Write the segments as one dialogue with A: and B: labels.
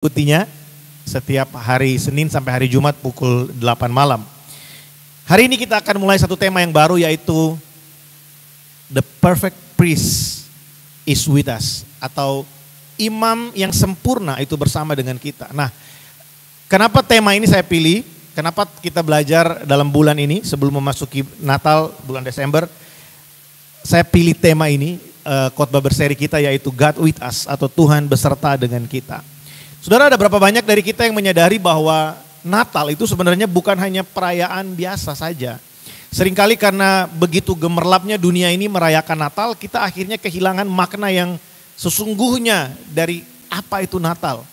A: mengikutinya setiap hari Senin sampai hari Jumat pukul 8 malam. Hari ini kita akan mulai satu tema yang baru, yaitu The Perfect Priest is with us, atau imam yang sempurna itu bersama dengan kita. Nah, kenapa tema ini saya pilih? Kenapa kita belajar dalam bulan ini sebelum memasuki Natal bulan Desember? Saya pilih tema ini, khotbah berseri kita, yaitu God with us, atau Tuhan beserta dengan kita. Saudara, ada berapa banyak dari kita yang menyadari bahwa Natal itu sebenarnya bukan hanya perayaan biasa saja. Seringkali karena begitu gemerlapnya dunia ini merayakan Natal, kita akhirnya kehilangan makna yang sesungguhnya dari apa itu Natal.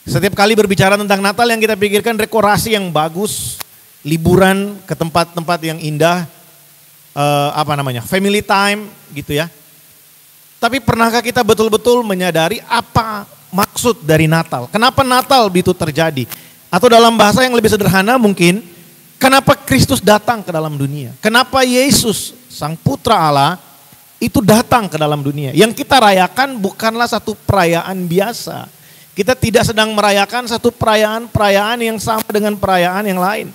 A: Setiap kali berbicara tentang Natal, yang kita pikirkan dekorasi yang bagus, liburan ke tempat-tempat yang indah, family time gitu ya. Tapi pernahkah kita betul-betul menyadari apa maksud dari Natal? Kenapa Natal itu terjadi? Atau dalam bahasa yang lebih sederhana mungkin, kenapa Kristus datang ke dalam dunia? Kenapa Yesus, Sang Putra Allah, itu datang ke dalam dunia? Yang kita rayakan bukanlah satu perayaan biasa. Kita tidak sedang merayakan satu perayaan yang sama dengan perayaan yang lain.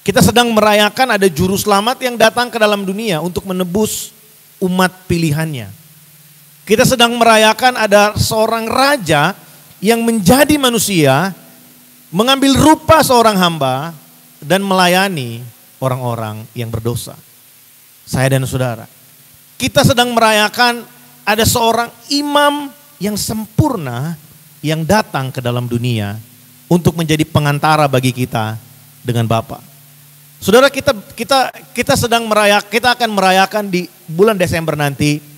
A: Kita sedang merayakan ada juru selamat yang datang ke dalam dunia untuk menebus umat pilihannya. Kita sedang merayakan ada seorang raja yang menjadi manusia, mengambil rupa seorang hamba dan melayani orang-orang yang berdosa. Saya dan saudara, kita sedang merayakan ada seorang imam yang sempurna yang datang ke dalam dunia untuk menjadi pengantara bagi kita dengan Bapa. Saudara, kita sedang merayakan, kita akan merayakan di bulan Desember nanti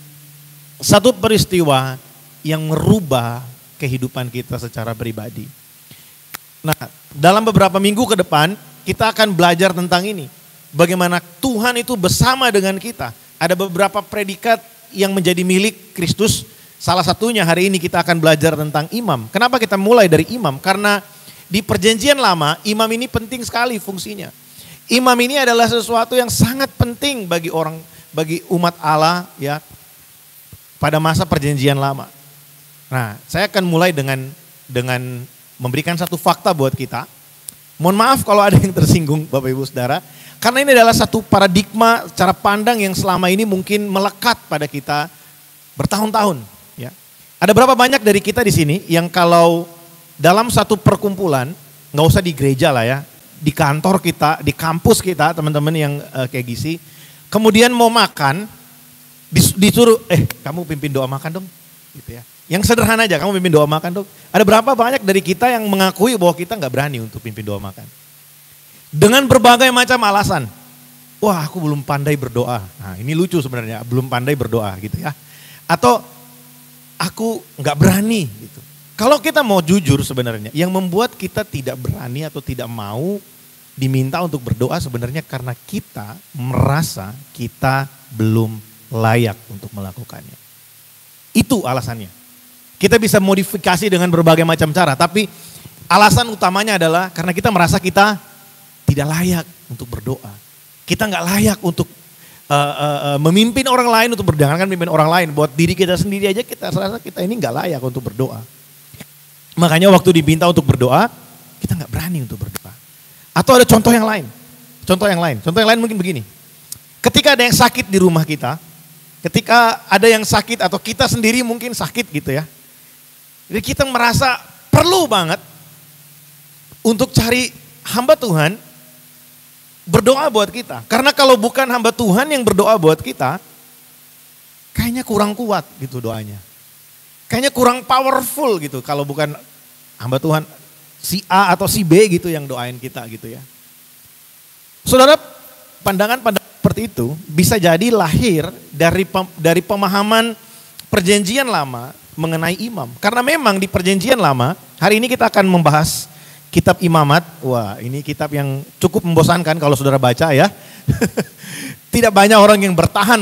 A: satu peristiwa yang merubah kehidupan kita secara pribadi. Nah, dalam beberapa minggu ke depan kita akan belajar tentang ini. Bagaimana Tuhan itu bersama dengan kita. Ada beberapa predikat yang menjadi milik Kristus. Salah satunya hari ini kita akan belajar tentang imam. Kenapa kita mulai dari imam? Karena di perjanjian lama imam ini penting sekali fungsinya. Imam ini adalah sesuatu yang sangat penting bagi umat Allah ya, pada masa perjanjian lama. Nah, saya akan mulai dengan memberikan satu fakta buat kita. Mohon maaf kalau ada yang tersinggung Bapak Ibu Saudara, karena ini adalah satu paradigma cara pandang yang selama ini mungkin melekat pada kita bertahun-tahun. Ya. Ada berapa banyak dari kita di sini yang kalau dalam satu perkumpulan, nggak usah di gereja lah ya, di kantor kita, di kampus kita, teman-teman yang kayak gisi, kemudian mau makan, disuruh, kamu pimpin doa makan dong, gitu ya. Yang sederhana aja, kamu pimpin doa makan dong. Ada berapa banyak dari kita yang mengakui bahwa kita nggak berani untuk pimpin doa makan? Dengan berbagai macam alasan. Wah, aku belum pandai berdoa. Nah, ini lucu sebenarnya, belum pandai berdoa gitu ya. Atau aku nggak berani gitu. Kalau kita mau jujur sebenarnya, yang membuat kita tidak berani atau tidak mau diminta untuk berdoa sebenarnya karena kita merasa kita belum layak untuk melakukannya. Itu alasannya. Kita bisa modifikasi dengan berbagai macam cara, tapi alasan utamanya adalah karena kita merasa kita tidak layak untuk berdoa. Kita nggak layak untuk memimpin orang lain, untuk jangankan memimpin orang lain, buat diri kita sendiri aja kita merasa kita ini nggak layak untuk berdoa. Makanya waktu diminta untuk berdoa, kita nggak berani untuk berdoa. Atau ada contoh yang lain. Contoh yang lain mungkin begini. Ketika ada yang sakit di rumah kita, ketika ada yang sakit atau kita sendiri mungkin sakit gitu ya. Jadi kita merasa perlu banget untuk cari hamba Tuhan berdoa buat kita. Karena kalau bukan hamba Tuhan yang berdoa buat kita, kayaknya kurang kuat gitu doanya. Kayaknya kurang powerful gitu kalau bukan hamba Tuhan si A atau si B gitu yang doain kita gitu ya. Saudara, pandangan seperti itu bisa jadi lahir dari pemahaman perjanjian lama mengenai imam. Karena memang di perjanjian lama, hari ini kita akan membahas kitab Imamat. Wah, ini kitab yang cukup membosankan kalau saudara baca ya. Tidak banyak orang yang bertahan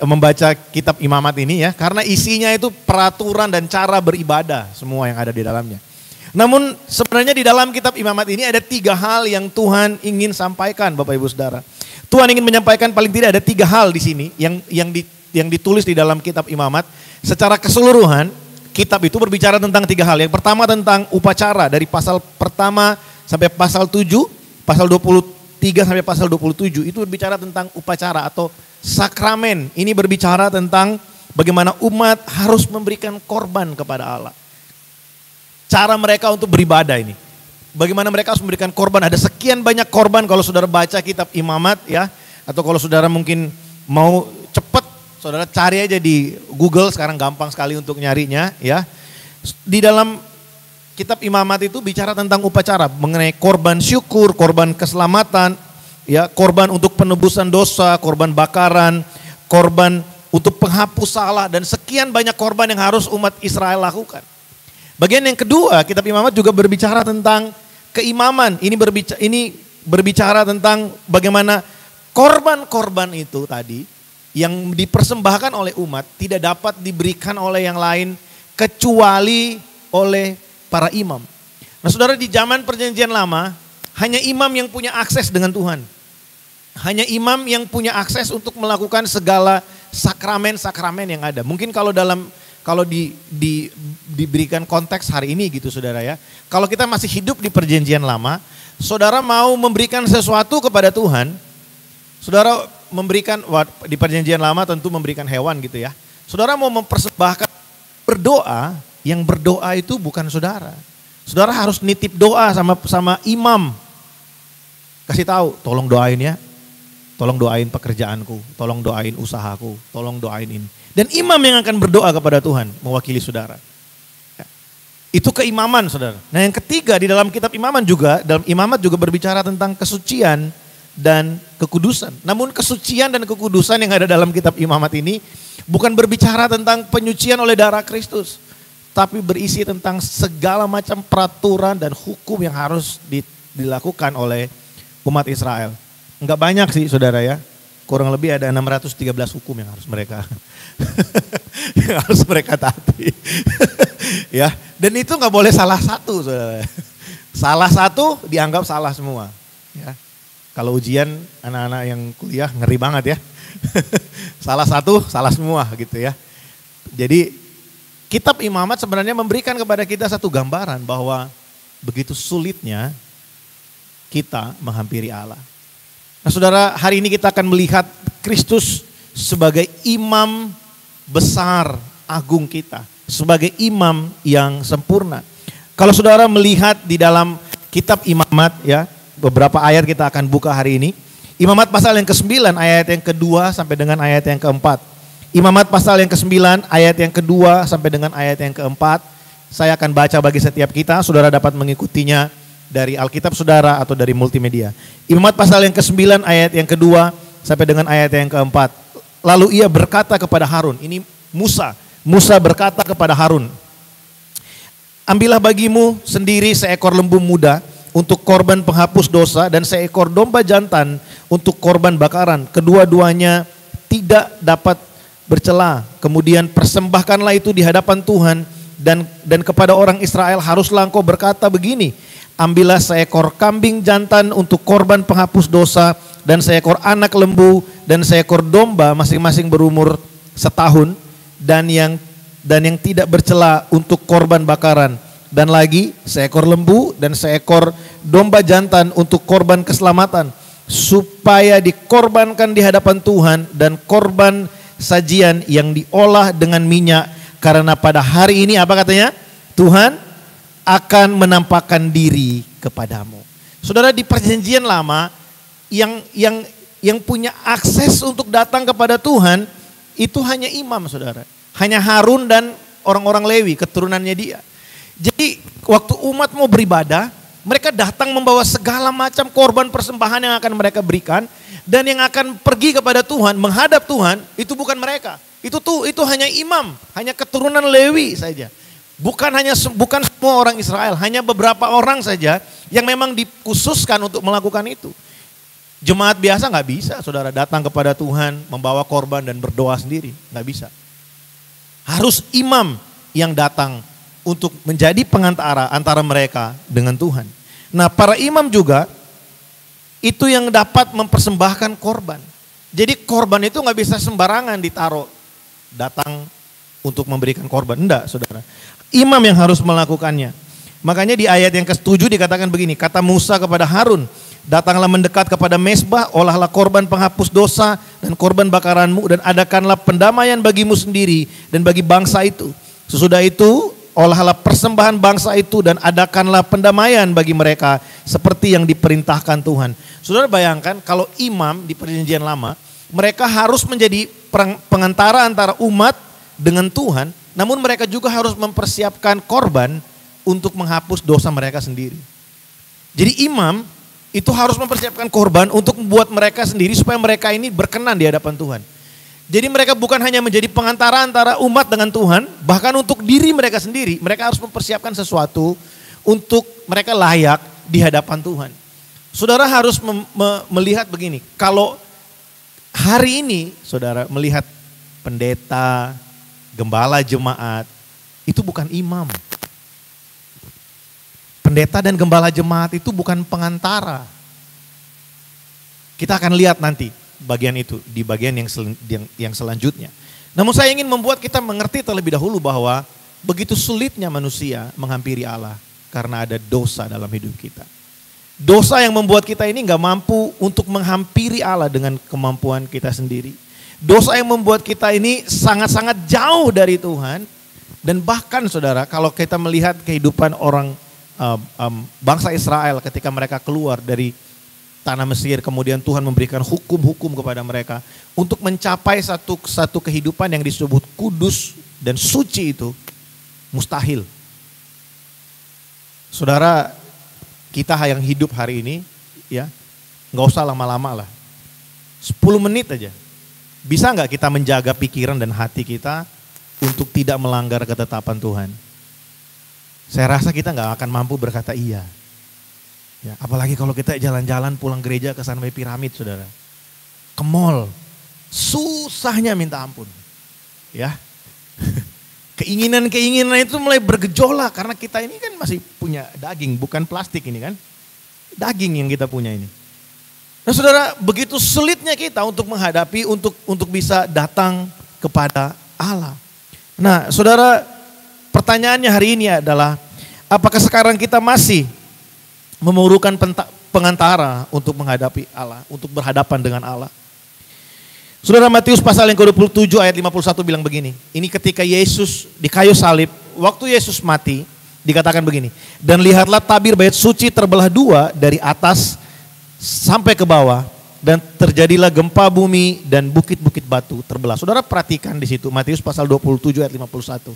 A: membaca kitab Imamat ini ya, karena isinya itu peraturan dan cara beribadah semua yang ada di dalamnya. Namun sebenarnya di dalam kitab Imamat ini ada 3 hal yang Tuhan ingin sampaikan Bapak Ibu Saudara. Tuhan ingin menyampaikan paling tidak ada 3 hal di sini yang ditulis di dalam kitab Imamat. Secara keseluruhan kitab itu berbicara tentang 3 hal. Yang pertama tentang upacara dari pasal pertama sampai pasal 7, pasal 23 sampai pasal 27 itu berbicara tentang upacara atau sakramen. Ini berbicara tentang bagaimana umat harus memberikan korban kepada Allah. Cara mereka untuk beribadah ini. Bagaimana mereka harus memberikan korban. Ada sekian banyak korban kalau saudara baca kitab Imamat ya. Atau kalau saudara mungkin mau cepat, saudara cari aja di Google, sekarang gampang sekali untuk nyarinya ya. Di dalam kitab Imamat itu bicara tentang upacara. Mengenai korban syukur, korban keselamatan, ya, korban untuk penebusan dosa, korban bakaran, korban untuk penghapus salah, dan sekian banyak korban yang harus umat Israel lakukan. Bagian yang kedua, kitab Imamat juga berbicara tentang keimaman. Ini berbicara tentang bagaimana korban-korban itu tadi yang dipersembahkan oleh umat tidak dapat diberikan oleh yang lain kecuali oleh para imam. Nah saudara, di zaman perjanjian lama hanya imam yang punya akses dengan Tuhan. Hanya imam yang punya akses untuk melakukan segala sakramen-sakramen yang ada. Mungkin kalau diberikan konteks hari ini gitu saudara ya. Kalau kita masih hidup di perjanjian lama, saudara mau memberikan sesuatu kepada Tuhan, saudara memberikan, di perjanjian lama tentu memberikan hewan gitu ya. Saudara mau mempersembahkan berdoa, yang berdoa itu bukan saudara. Saudara harus nitip doa sama imam. Kasih tahu, tolong doain ya. Tolong doain pekerjaanku, tolong doain usahaku, tolong doain ini. Dan imam yang akan berdoa kepada Tuhan mewakili saudara. Ya. Itu keimaman saudara. Nah yang ketiga di dalam kitab Imamat juga berbicara tentang kesucian dan kekudusan. Namun kesucian dan kekudusan yang ada dalam kitab Imamat ini bukan berbicara tentang penyucian oleh darah Kristus. Tapi berisi tentang segala macam peraturan dan hukum yang harus dilakukan oleh umat Israel. Enggak banyak sih saudara ya. Kurang lebih ada 613 hukum yang harus mereka taati. Ya, dan itu enggak boleh salah satu saudara. Salah satu dianggap salah semua. Ya. Kalau ujian anak-anak yang kuliah ngeri banget ya. Salah satu salah semua gitu ya. Jadi kitab Imamat sebenarnya memberikan kepada kita satu gambaran bahwa begitu sulitnya kita menghampiri Allah. Nah saudara, hari ini kita akan melihat Kristus sebagai imam besar agung kita. Sebagai imam yang sempurna. Kalau saudara melihat di dalam kitab Imamat ya, beberapa ayat kita akan buka hari ini. Imamat pasal yang ke-9 ayat yang kedua sampai dengan ayat yang keempat. Imamat pasal yang ke-9 ayat yang kedua sampai dengan ayat yang keempat. Saya akan baca bagi setiap kita, saudara dapat mengikutinya dari Alkitab saudara atau dari multimedia. Imamat pasal yang ke-9 ayat yang kedua sampai dengan ayat yang keempat. Lalu ia berkata kepada Harun, ini Musa berkata kepada Harun, ambillah bagimu sendiri seekor lembu muda untuk korban penghapus dosa dan seekor domba jantan untuk korban bakaran. Kedua-duanya tidak dapat bercela. Kemudian persembahkanlah itu di hadapan Tuhan dan kepada orang Israel haruslah engkau berkata begini, ambillah seekor kambing jantan untuk korban penghapus dosa dan seekor anak lembu dan seekor domba masing-masing berumur setahun dan yang tidak bercela untuk korban bakaran, dan lagi seekor lembu dan seekor domba jantan untuk korban keselamatan, supaya dikorbankan di hadapan Tuhan, dan korban sajian yang diolah dengan minyak, karena pada hari ini apa katanya? Tuhan akan menampakkan diri kepadamu. Saudara, di perjanjian lama yang punya akses untuk datang kepada Tuhan itu hanya imam saudara. Hanya Harun dan orang-orang Lewi, keturunannya dia. Jadi waktu umat mau beribadah, mereka datang membawa segala macam korban persembahan yang akan mereka berikan, dan yang akan pergi kepada Tuhan, menghadap Tuhan, itu bukan mereka. Itu hanya imam, hanya keturunan Lewi saja. Bukan semua orang Israel, hanya beberapa orang saja yang memang dikhususkan untuk melakukan itu. Jemaat biasa nggak bisa saudara datang kepada Tuhan, membawa korban dan berdoa sendiri, nggak bisa. Harus imam yang datang untuk menjadi pengantara antara mereka dengan Tuhan. Nah para imam juga itu yang dapat mempersembahkan korban. Jadi korban itu nggak bisa sembarangan ditaruh, datang untuk memberikan korban. Enggak, saudara. Imam yang harus melakukannya. Makanya di ayat yang ke-7 dikatakan begini, kata Musa kepada Harun, datanglah mendekat kepada mezbah, olahlah korban penghapus dosa dan korban bakaranmu, dan adakanlah pendamaian bagimu sendiri dan bagi bangsa itu. Sesudah itu, olahlah persembahan bangsa itu dan adakanlah pendamaian bagi mereka seperti yang diperintahkan Tuhan. Saudara bayangkan kalau imam di perjanjian lama, mereka harus menjadi pengantara antara umat dengan Tuhan, namun mereka juga harus mempersiapkan korban untuk menghapus dosa mereka sendiri. Jadi imam itu harus mempersiapkan korban untuk membuat mereka sendiri supaya mereka ini berkenan di hadapan Tuhan. Jadi mereka bukan hanya menjadi pengantara antara umat dengan Tuhan, bahkan untuk diri mereka sendiri, mereka harus mempersiapkan sesuatu untuk mereka layak di hadapan Tuhan. Saudara harus melihat begini, kalau hari ini saudara melihat pendeta, gembala jemaat, itu bukan imam. Pendeta dan gembala jemaat itu bukan pengantara. Kita akan lihat nanti bagian itu di bagian yang selanjutnya. Namun saya ingin membuat kita mengerti terlebih dahulu bahwa begitu sulitnya manusia menghampiri Allah karena ada dosa dalam hidup kita. Dosa yang membuat kita ini gak mampu untuk menghampiri Allah dengan kemampuan kita sendiri. Dosa yang membuat kita ini sangat-sangat jauh dari Tuhan. Dan bahkan saudara, kalau kita melihat kehidupan orang bangsa Israel ketika mereka keluar dari tanah Mesir, kemudian Tuhan memberikan hukum-hukum kepada mereka untuk mencapai satu kehidupan yang disebut kudus dan suci, itu mustahil. Saudara, kita yang hidup hari ini ya, nggak usah lama-lama lah, 10 menit aja bisa nggak kita menjaga pikiran dan hati kita untuk tidak melanggar ketetapan Tuhan? Saya rasa kita nggak akan mampu berkata iya. Ya, apalagi kalau kita jalan-jalan pulang gereja ke Sunway Piramid, saudara, ke mall, susahnya minta ampun. Ya, keinginan-keinginan itu mulai bergejolak karena kita ini kan masih punya daging, bukan plastik ini kan, daging yang kita punya ini. Nah saudara, begitu sulitnya kita untuk menghadapi, untuk bisa datang kepada Allah. Nah saudara, pertanyaannya hari ini adalah, apakah sekarang kita masih memerlukan pengantara untuk menghadapi Allah, untuk berhadapan dengan Allah? Saudara, Matius pasal yang ke-27 ayat 51 bilang begini, ini ketika Yesus di kayu salib, waktu Yesus mati, dikatakan begini, dan lihatlah tabir bait suci terbelah dua dari atas sampai ke bawah, dan terjadilah gempa bumi dan bukit-bukit batu terbelah. Saudara perhatikan di situ, Matius pasal 27 ayat 51.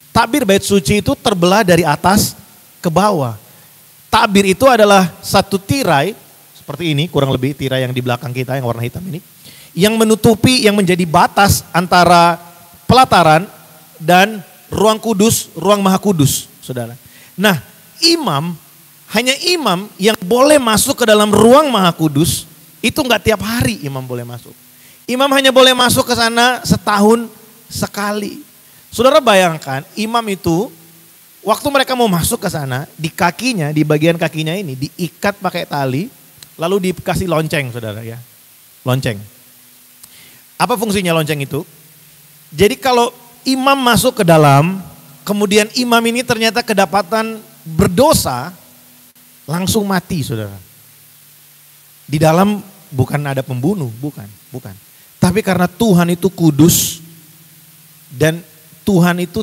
A: Tabir bait suci itu terbelah dari atas ke bawah. Tabir itu adalah satu tirai, seperti ini kurang lebih tirai yang di belakang kita yang warna hitam ini, yang menutupi, yang menjadi batas antara pelataran dan ruang kudus, ruang maha kudus, saudara. Nah, hanya imam yang boleh masuk ke dalam ruang maha kudus, itu enggak tiap hari imam boleh masuk. Imam hanya boleh masuk ke sana setahun sekali. Saudara bayangkan, imam itu waktu mereka mau masuk ke sana, di kakinya, di bagian kakinya ini diikat pakai tali, lalu dikasih lonceng, saudara ya. Lonceng. Apa fungsinya lonceng itu? Jadi kalau imam masuk ke dalam, kemudian imam ini ternyata kedapatan berdosa, langsung mati, saudara. Di dalam bukan ada pembunuh, bukan. Tapi karena Tuhan itu kudus dan Tuhan itu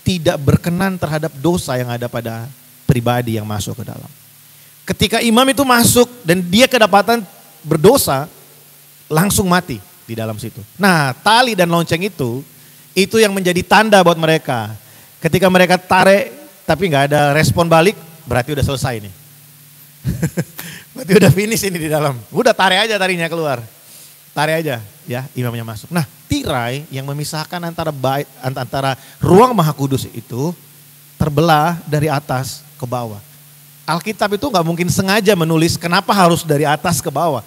A: tidak berkenan terhadap dosa yang ada pada pribadi yang masuk ke dalam. Ketika imam itu masuk dan dia kedapatan berdosa, langsung mati di dalam situ. Nah, tali dan lonceng itu yang menjadi tanda buat mereka. Ketika mereka tarik tapi nggak ada respon balik, berarti udah selesai nih. Berarti udah finish ini di dalam. Udah tarik aja tarinya keluar. Tarik aja ya, imamnya masuk. Nah, tirai yang memisahkan antara ruang maha kudus itu terbelah dari atas ke bawah. Alkitab itu nggak mungkin sengaja menulis kenapa harus dari atas ke bawah.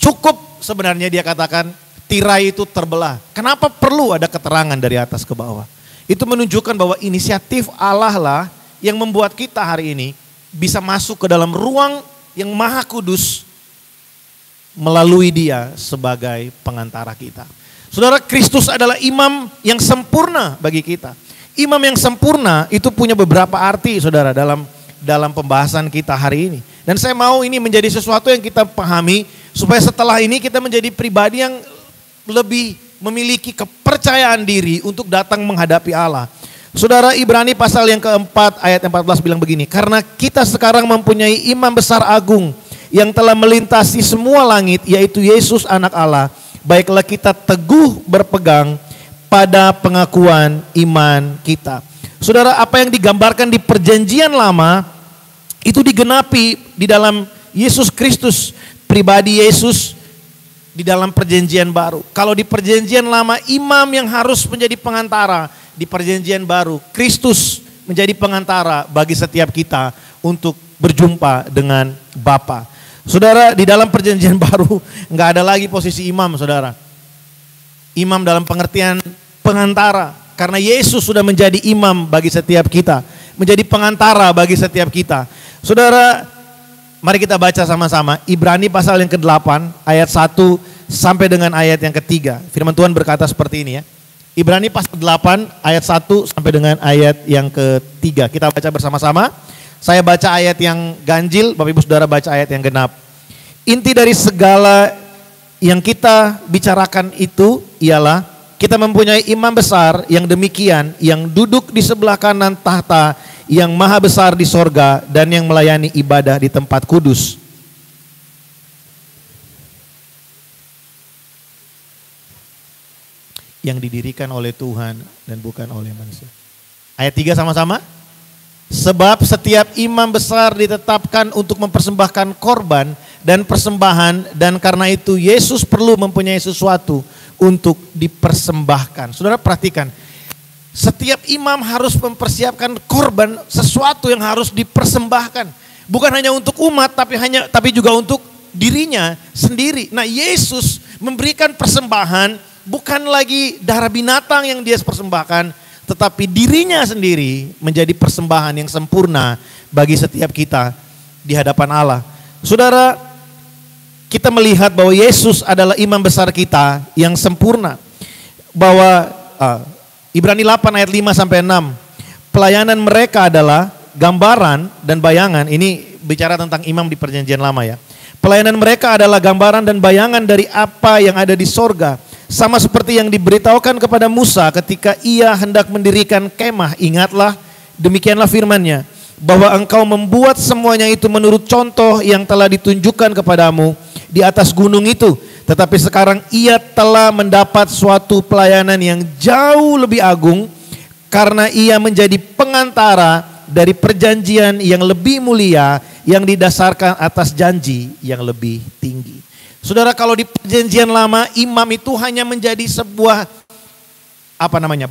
A: Cukup sebenarnya dia katakan tirai itu terbelah. Kenapa perlu ada keterangan dari atas ke bawah? Itu menunjukkan bahwa inisiatif Allah lah yang membuat kita hari ini bisa masuk ke dalam ruang yang maha kudus melalui dia sebagai pengantara kita. Saudara, Kristus adalah imam yang sempurna bagi kita. Imam yang sempurna itu punya beberapa arti, saudara, dalam pembahasan kita hari ini. Dan saya mau ini menjadi sesuatu yang kita pahami supaya setelah ini kita menjadi pribadi yang lebih memiliki kepercayaan diri untuk datang menghadapi Allah. Saudara, Ibrani pasal yang keempat ayat 14 bilang begini, karena kita sekarang mempunyai imam besar agung yang telah melintasi semua langit, yaitu Yesus anak Allah. Baiklah kita teguh berpegang pada pengakuan iman kita. Saudara, apa yang digambarkan di perjanjian lama itu digenapi di dalam Yesus Kristus, pribadi Yesus di dalam perjanjian baru. Kalau di perjanjian lama imam yang harus menjadi pengantara, di perjanjian baru Kristus menjadi pengantara bagi setiap kita untuk berjumpa dengan Bapa. Saudara, di dalam perjanjian baru nggak ada lagi posisi imam, saudara. Imam dalam pengertian pengantara, karena Yesus sudah menjadi imam bagi setiap kita, menjadi pengantara bagi setiap kita. Saudara, mari kita baca sama-sama Ibrani pasal yang ke-8 ayat 1 sampai dengan ayat yang ke-3. Firman Tuhan berkata seperti ini ya. Ibrani pasal 8 ayat 1 sampai dengan ayat yang ke-3. Kita baca bersama-sama. Saya baca ayat yang ganjil, Bapak Ibu Saudara baca ayat yang genap. Inti dari segala yang kita bicarakan itu ialah kita mempunyai imam besar yang demikian, yang duduk di sebelah kanan tahta yang maha besar di sorga dan yang melayani ibadah di tempat kudus. Yang didirikan oleh Tuhan dan bukan oleh manusia. Ayat 3 sama-sama. Sebab setiap imam besar ditetapkan untuk mempersembahkan korban dan persembahan, dan karena itu Yesus perlu mempunyai sesuatu untuk dipersembahkan. Saudara perhatikan, setiap imam harus mempersiapkan korban, sesuatu yang harus dipersembahkan. Bukan hanya untuk umat, tapi juga untuk dirinya sendiri. Nah, Yesus memberikan persembahan bukan lagi darah binatang yang dia persembahkan, tetapi dirinya sendiri menjadi persembahan yang sempurna bagi setiap kita di hadapan Allah. Saudara, kita melihat bahwa Yesus adalah imam besar kita yang sempurna. Bahwa Ibrani 8 ayat 5 sampai 6, pelayanan mereka adalah gambaran dan bayangan. Ini bicara tentang imam di perjanjian lama ya. Pelayanan mereka adalah gambaran dan bayangan dari apa yang ada di sorga. Sama seperti yang diberitahukan kepada Musa ketika ia hendak mendirikan kemah. Ingatlah, demikianlah firman-Nya, bahwa engkau membuat semuanya itu menurut contoh yang telah ditunjukkan kepadamu di atas gunung itu. Tetapi sekarang ia telah mendapat suatu pelayanan yang jauh lebih agung, karena ia menjadi pengantara dari perjanjian yang lebih mulia yang didasarkan atas janji yang lebih tinggi. Saudara, kalau di perjanjian lama imam itu hanya menjadi sebuah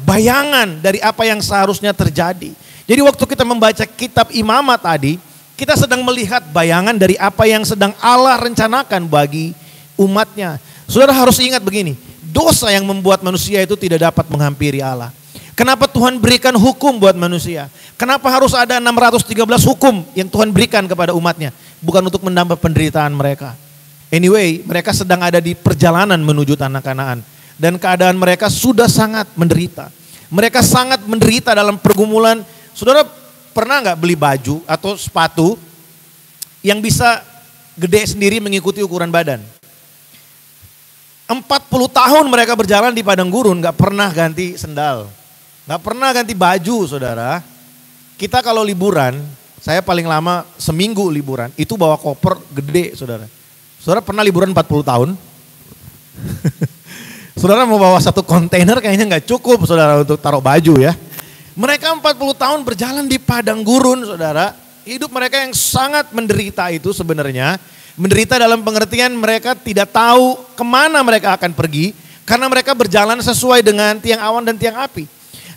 A: bayangan dari apa yang seharusnya terjadi. Jadi waktu kita membaca kitab imamat tadi, kita sedang melihat bayangan dari apa yang sedang Allah rencanakan bagi umatnya. Saudara harus ingat begini, dosa yang membuat manusia itu tidak dapat menghampiri Allah. Kenapa Tuhan berikan hukum buat manusia? Kenapa harus ada 613 hukum yang Tuhan berikan kepada umatnya? Bukan untuk menambah penderitaan mereka. Anyway, mereka sedang ada di perjalanan menuju tanah Kanaan. Dan keadaan mereka sudah sangat menderita. Mereka sangat menderita dalam pergumulan. Saudara pernah nggak beli baju atau sepatu yang bisa gede sendiri mengikuti ukuran badan? 40 tahun mereka berjalan di padang gurun, nggak pernah ganti sendal. Nggak pernah ganti baju, saudara. Kita kalau liburan, saya paling lama seminggu liburan, itu bawa koper gede, saudara. Saudara pernah liburan 40 tahun? Saudara mau bawa satu kontainer kayaknya nggak cukup, saudara, untuk taruh baju ya. Mereka 40 tahun berjalan di padang gurun, saudara. Hidup mereka yang sangat menderita itu sebenarnya. Menderita dalam pengertian mereka tidak tahu kemana mereka akan pergi. Karena mereka berjalan sesuai dengan tiang awan dan tiang api.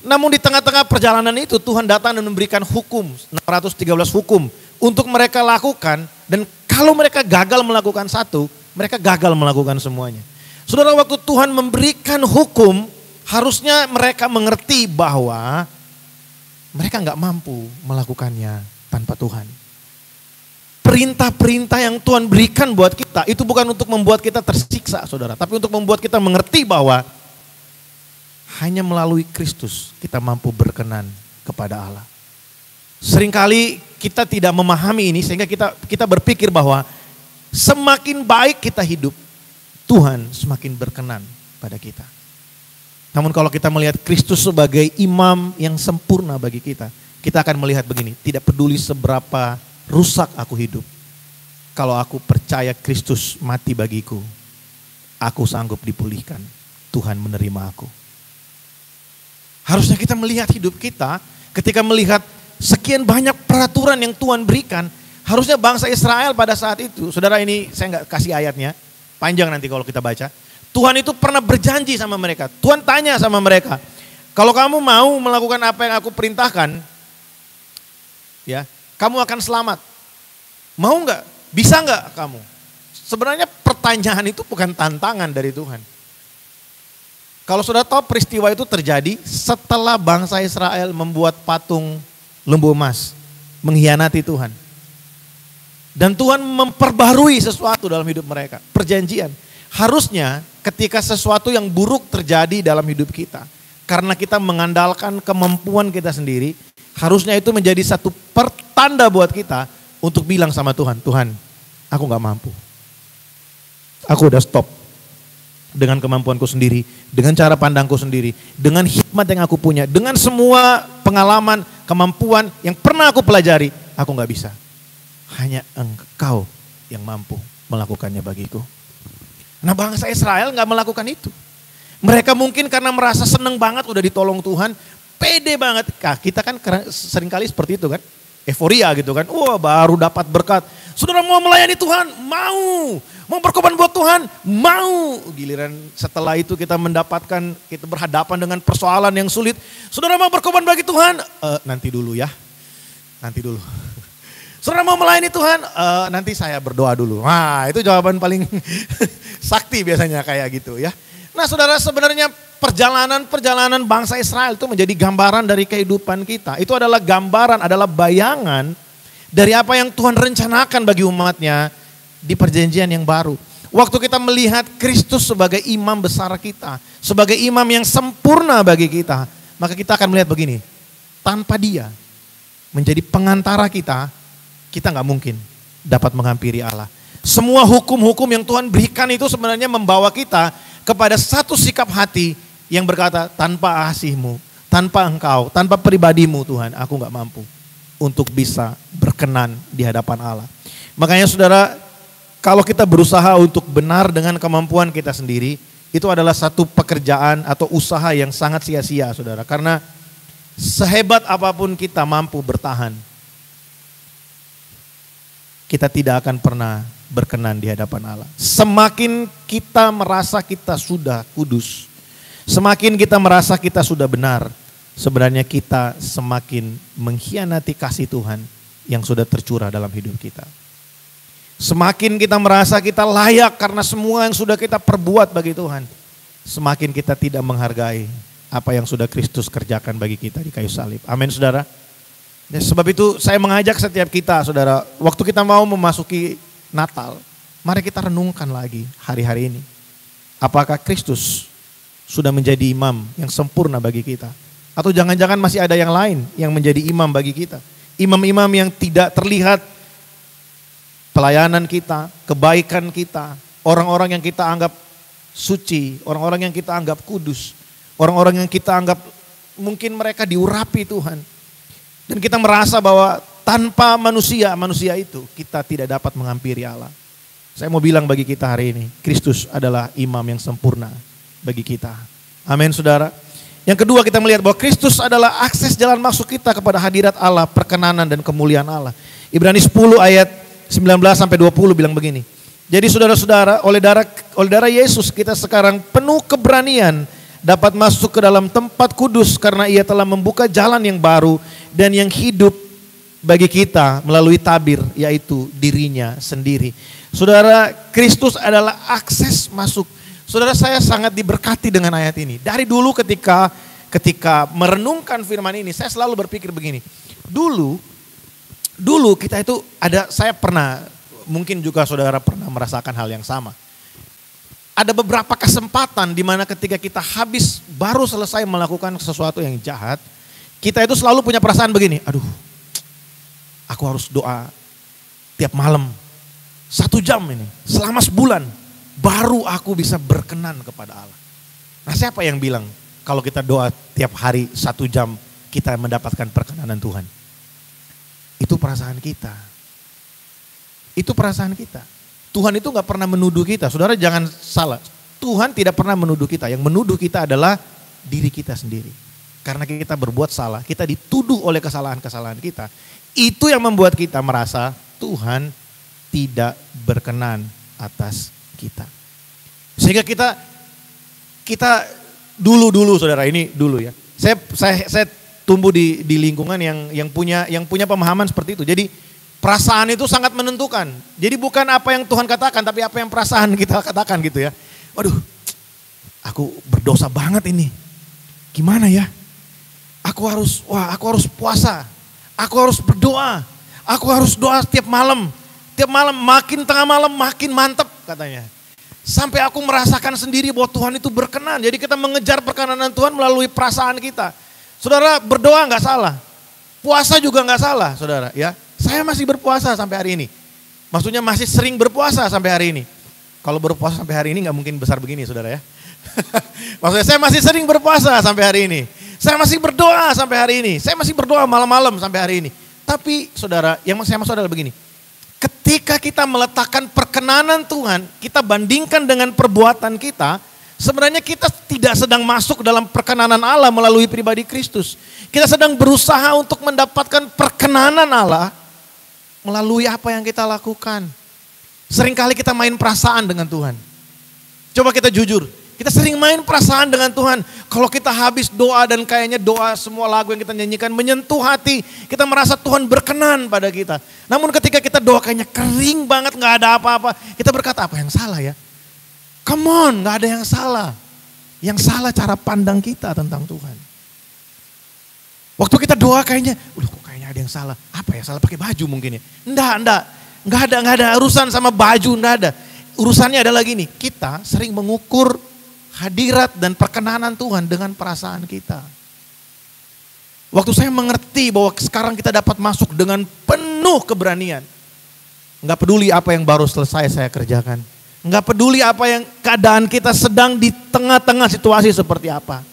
A: Namun di tengah-tengah perjalanan itu Tuhan datang dan memberikan hukum, 613 hukum untuk mereka lakukan. Dan kalau mereka gagal melakukan satu, mereka gagal melakukan semuanya. Saudara, waktu Tuhan memberikan hukum, harusnya mereka mengerti bahwa mereka nggak mampu melakukannya tanpa Tuhan. Perintah-perintah yang Tuhan berikan buat kita, itu bukan untuk membuat kita tersiksa, saudara. Tapi untuk membuat kita mengerti bahwa hanya melalui Kristus kita mampu berkenan kepada Allah. Seringkali kita tidak memahami ini sehingga kita berpikir bahwa semakin baik kita hidup, Tuhan semakin berkenan pada kita. Namun kalau kita melihat Kristus sebagai imam yang sempurna bagi kita akan melihat begini, tidak peduli seberapa rusak aku hidup. Kalau aku percaya Kristus mati bagiku, aku sanggup dipulihkan. Tuhan menerima aku. Harusnya kita melihat hidup kita ketika melihat sekian banyak peraturan yang Tuhan berikan. Harusnya bangsa Israel pada saat itu, saudara ini saya nggak kasih ayatnya, panjang nanti kalau kita baca. Tuhan itu pernah berjanji sama mereka. Tuhan tanya sama mereka, kalau kamu mau melakukan apa yang aku perintahkan, ya, kamu akan selamat. Mau nggak? Bisa nggak kamu? Sebenarnya pertanyaan itu bukan tantangan dari Tuhan. Kalau sudah tahu peristiwa itu terjadi setelah bangsa Israel membuat patung lembu emas, mengkhianati Tuhan. Dan Tuhan memperbarui sesuatu dalam hidup mereka, perjanjian. Harusnya ketika sesuatu yang buruk terjadi dalam hidup kita, karena kita mengandalkan kemampuan kita sendiri, harusnya itu menjadi satu pertanda buat kita untuk bilang sama Tuhan, Tuhan, aku gak mampu. Aku udah stop dengan kemampuanku sendiri, dengan cara pandangku sendiri, dengan hikmat yang aku punya, dengan semua pengalaman, kemampuan yang pernah aku pelajari, aku gak bisa. Hanya Engkau yang mampu melakukannya bagiku. Nah bangsa Israel gak melakukan itu. Mereka mungkin karena merasa seneng banget udah ditolong Tuhan, pede banget. Kita kan seringkali seperti itu kan, euforia gitu kan, wah baru dapat berkat. Saudara mau melayani Tuhan, mau berkorban buat Tuhan, mau. Giliran setelah itu kita berhadapan dengan persoalan yang sulit. Saudara mau berkorban bagi Tuhan, nanti dulu ya, nanti dulu. Saudara mau melayani Tuhan, nanti saya berdoa dulu. Nah itu jawaban paling sakti biasanya kayak gitu ya. Nah saudara, sebenarnya perjalanan bangsa Israel itu menjadi gambaran dari kehidupan kita. Itu adalah gambaran, adalah bayangan dari apa yang Tuhan rencanakan bagi umatnya di perjanjian yang baru. Waktu kita melihat Kristus sebagai imam besar kita, sebagai imam yang sempurna bagi kita, maka kita akan melihat begini, tanpa Dia menjadi pengantara kita gak mungkin dapat menghampiri Allah. Semua hukum-hukum yang Tuhan berikan itu sebenarnya membawa kita kepada satu sikap hati yang berkata, tanpa kasih-Mu, tanpa Engkau, tanpa pribadi-Mu Tuhan, aku gak mampu untuk bisa berkenan di hadapan Allah. Makanya saudara, kalau kita berusaha untuk benar dengan kemampuan kita sendiri, itu adalah satu pekerjaan atau usaha yang sangat sia-sia saudara. Karena sehebat apapun kita mampu bertahan, kita tidak akan pernah berkenan di hadapan Allah. Semakin kita merasa kita sudah kudus, semakin kita merasa kita sudah benar, sebenarnya kita semakin mengkhianati kasih Tuhan yang sudah tercurah dalam hidup kita. Semakin kita merasa kita layak karena semua yang sudah kita perbuat bagi Tuhan, semakin kita tidak menghargai apa yang sudah Kristus kerjakan bagi kita di kayu salib. Amin saudara. Sebab itu saya mengajak setiap kita saudara, waktu kita mau memasuki Natal, mari kita renungkan lagi hari-hari ini. Apakah Kristus sudah menjadi imam yang sempurna bagi kita? Atau jangan-jangan masih ada yang lain yang menjadi imam bagi kita? Imam-imam yang tidak terlihat pelayanan kita, kebaikan kita, orang-orang yang kita anggap suci, orang-orang yang kita anggap kudus, orang-orang yang kita anggap mungkin mereka diurapi Tuhan. Dan kita merasa bahwa tanpa manusia itu kita tidak dapat menghampiri Allah. Saya mau bilang bagi kita hari ini, Kristus adalah imam yang sempurna bagi kita. Amin saudara. Yang kedua kita melihat bahwa Kristus adalah akses jalan masuk kita kepada hadirat Allah, perkenanan dan kemuliaan Allah. Ibrani 10 ayat 19-20 bilang begini. Jadi saudara-saudara, oleh darah Yesus kita sekarang penuh keberanian dapat masuk ke dalam tempat kudus karena Ia telah membuka jalan yang baru dan yang hidup bagi kita melalui tabir, yaitu dirinya sendiri. Saudara, Kristus adalah akses masuk. Saudara, saya sangat diberkati dengan ayat ini. Dari dulu ketika merenungkan firman ini, saya selalu berpikir begini. Dulu kita itu ada, saya pernah, mungkin juga saudara pernah merasakan hal yang sama. Ada beberapa kesempatan di mana ketika kita baru selesai melakukan sesuatu yang jahat, kita itu selalu punya perasaan begini, aduh, aku harus doa tiap malam 1 jam ini, selama sebulan, baru aku bisa berkenan kepada Allah. Nah, siapa yang bilang kalau kita doa tiap hari 1 jam kita mendapatkan perkenanan Tuhan? Itu perasaan kita. Itu perasaan kita. Tuhan itu gak pernah menuduh kita. Saudara jangan salah. Tuhan tidak pernah menuduh kita. Yang menuduh kita adalah diri kita sendiri. Karena kita berbuat salah. Kita dituduh oleh kesalahan-kesalahan kita. Itu yang membuat kita merasa Tuhan tidak berkenan atas kita. Sehingga kita dulu saudara, ini dulu ya. Saya tumbuh di lingkungan yang punya pemahaman seperti itu. Jadi perasaan itu sangat menentukan. Jadi bukan apa yang Tuhan katakan, tapi apa yang perasaan kita katakan gitu ya. Waduh, aku berdosa banget ini. Gimana ya? Aku harus puasa. Aku harus berdoa. Aku harus doa setiap malam. Tiap malam, makin tengah malam makin mantap katanya. Sampai aku merasakan sendiri bahwa Tuhan itu berkenan. Jadi kita mengejar perkenanan Tuhan melalui perasaan kita. Saudara, berdoa gak salah. Puasa juga gak salah saudara ya. Saya masih berpuasa sampai hari ini. Maksudnya masih sering berpuasa sampai hari ini. Kalau berpuasa sampai hari ini gak mungkin besar begini saudara ya. Maksudnya saya masih sering berpuasa sampai hari ini. Saya masih berdoa sampai hari ini. Saya masih berdoa malam-malam sampai hari ini. Tapi saudara, yang saya maksud adalah begini. Ketika kita meletakkan perkenanan Tuhan, kita bandingkan dengan perbuatan kita, sebenarnya kita tidak sedang masuk dalam perkenanan Allah melalui pribadi Kristus. Kita sedang berusaha untuk mendapatkan perkenanan Allah melalui apa yang kita lakukan. Seringkali kita main perasaan dengan Tuhan. Coba kita jujur, kita sering main perasaan dengan Tuhan. Kalau kita habis doa dan kayaknya doa semua lagu yang kita nyanyikan menyentuh hati, kita merasa Tuhan berkenan pada kita. Namun ketika kita doa kayaknya kering banget, gak ada apa-apa, kita berkata apa yang salah ya? Come on, gak ada yang salah. Yang salah cara pandang kita tentang Tuhan. Waktu kita doa kayaknya, kok kayaknya ada yang salah. Apa ya, salah pakai baju mungkin ya? Enggak ada urusan sama baju, enggak ada. Urusannya adalah gini, kita sering mengukur hadirat dan perkenanan Tuhan dengan perasaan kita. Waktu saya mengerti bahwa sekarang kita dapat masuk dengan penuh keberanian. Enggak peduli apa yang baru selesai saya kerjakan. Enggak peduli apa yang keadaan kita sedang di tengah-tengah situasi seperti apa.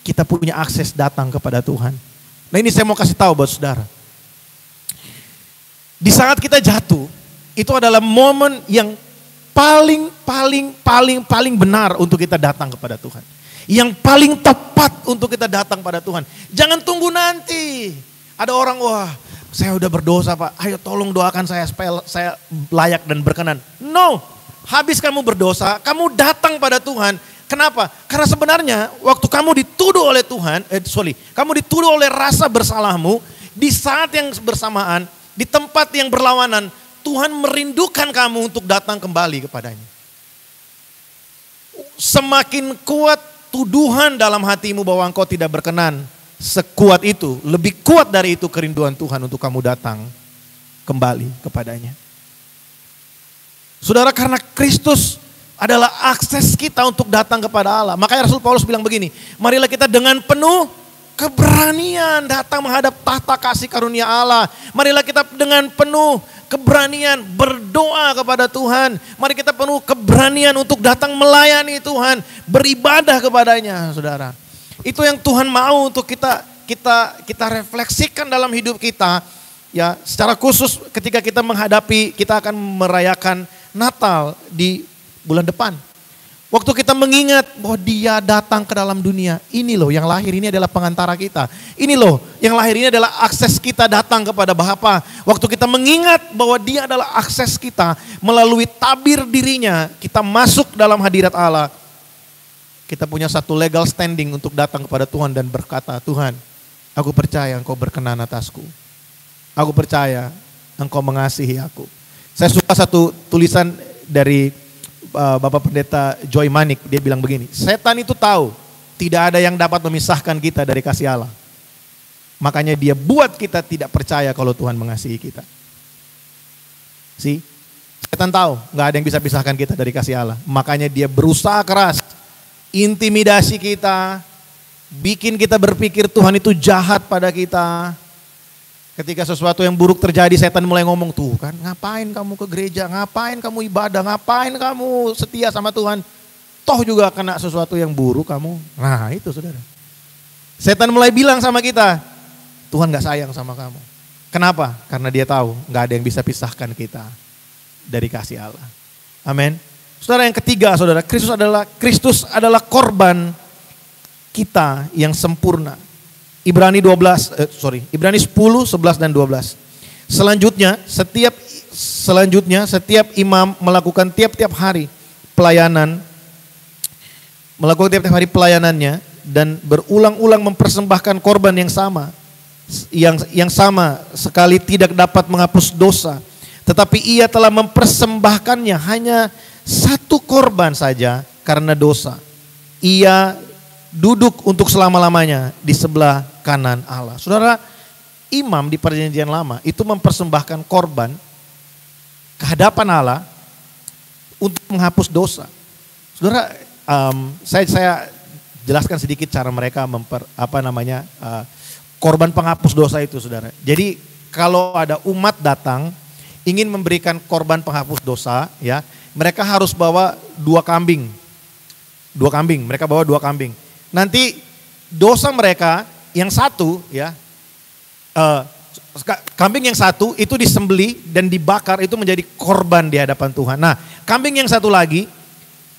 A: Kita punya akses datang kepada Tuhan. Nah ini saya mau kasih tahu buat saudara. Di saat kita jatuh, itu adalah momen yang paling benar untuk kita datang kepada Tuhan. Yang paling tepat untuk kita datang pada Tuhan. Jangan tunggu nanti. Ada orang, wah saya udah berdosa Pak, ayo tolong doakan saya supaya saya layak dan berkenan. No, habis kamu berdosa, kamu datang pada Tuhan. Kenapa? Karena sebenarnya waktu kamu dituduh oleh Tuhan, kamu dituduh oleh rasa bersalahmu, di saat yang bersamaan, di tempat yang berlawanan, Tuhan merindukan kamu untuk datang kembali kepadanya. Semakin kuat tuduhan dalam hatimu bahwa engkau tidak berkenan, sekuat itu, lebih kuat dari itu kerinduan Tuhan untuk kamu datang kembali kepadanya. Saudara, karena Kristus adalah akses kita untuk datang kepada Allah. Makanya Rasul Paulus bilang begini, marilah kita dengan penuh keberanian datang menghadap tahta kasih karunia Allah. Marilah kita dengan penuh keberanian berdoa kepada Tuhan. Mari kita penuh keberanian untuk datang melayani Tuhan, beribadah kepadanya, saudara. Itu yang Tuhan mau untuk kita refleksikan dalam hidup kita. Ya, secara khusus ketika kita akan merayakan Natal di bulan depan. Waktu kita mengingat bahwa Dia datang ke dalam dunia, ini loh yang lahir ini adalah pengantara kita. Ini loh yang lahir ini adalah akses kita datang kepada Bapa. Waktu kita mengingat bahwa Dia adalah akses kita melalui tabir dirinya, kita masuk dalam hadirat Allah. Kita punya satu legal standing untuk datang kepada Tuhan dan berkata, Tuhan, aku percaya Engkau berkenan atasku. Aku percaya Engkau mengasihi aku. Saya suka satu tulisan dari Bapak Pendeta Joy Manik, dia bilang begini, setan itu tahu tidak ada yang dapat memisahkan kita dari kasih Allah. Makanya dia buat kita tidak percaya kalau Tuhan mengasihi kita. Setan tahu nggak ada yang bisa pisahkan kita dari kasih Allah. Makanya dia berusaha keras, intimidasi kita, bikin kita berpikir Tuhan itu jahat pada kita. Ketika sesuatu yang buruk terjadi, setan mulai ngomong, tuh kan ngapain kamu ke gereja, ngapain kamu ibadah, ngapain kamu setia sama Tuhan. Toh juga kena sesuatu yang buruk kamu. Nah itu saudara. Setan mulai bilang sama kita, Tuhan gak sayang sama kamu. Kenapa? Karena dia tahu gak ada yang bisa pisahkan kita dari kasih Allah. Amin. Saudara, yang ketiga, saudara, Kristus adalah korban kita yang sempurna. Ibrani 10, 11 dan 12. Selanjutnya setiap imam melakukan tiap-tiap hari pelayanannya dan berulang-ulang mempersembahkan korban yang sama sekali tidak dapat menghapus dosa. Tetapi ia telah mempersembahkannya hanya satu korban saja karena dosa. Ia duduk untuk selama-lamanya di sebelah kanan Allah. Saudara, imam di perjanjian lama itu mempersembahkan korban ke hadapan Allah untuk menghapus dosa. Saudara, saya jelaskan sedikit cara mereka korban penghapus dosa itu, saudara. Jadi kalau ada umat datang ingin memberikan korban penghapus dosa, ya, mereka harus bawa dua kambing. Mereka bawa dua kambing. Nanti dosa mereka yang satu, ya, kambing yang satu itu disembelih dan dibakar, itu menjadi korban di hadapan Tuhan. Nah, kambing yang satu lagi